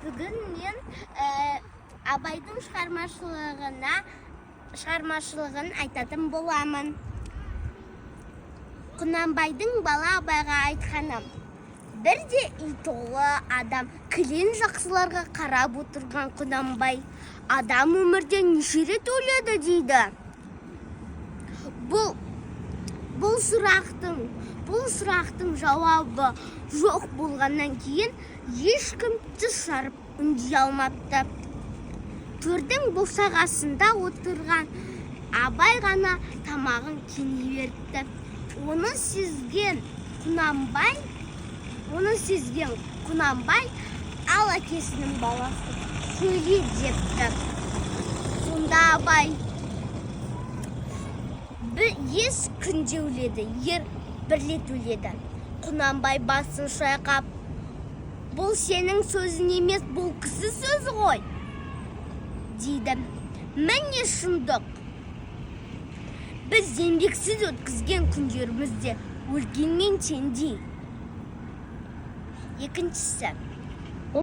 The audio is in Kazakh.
Бүгін мен Абайдың шығармашылығын айтатын боламын. Құнанбайдың бала Абайға айтқаны: бірде итолы адам кілең жақсыларға қарап отырған Құнанбай: адам өмірден неше рет өледі дейді. Бұл сұрақтың жауабы жоқ болғаннан кейін ешкім тіс жарып үндей алмапты. Төрдің босағасында отырған Абай ғана тамағын кеней беріпті. Оны сезген Құнанбай ал әкесінің баласы сөйле депті. Сонда Абай: ес күнде өледі, ер бір рет өледі. Құнанбай басын шайқап: бұл сенің сөзің емес, бұл кісі сөзі ғой, дейді. Міне шындық. Біз еңбексіз өткізген күндерімізде өлгенмен теңдей. Екіншісі: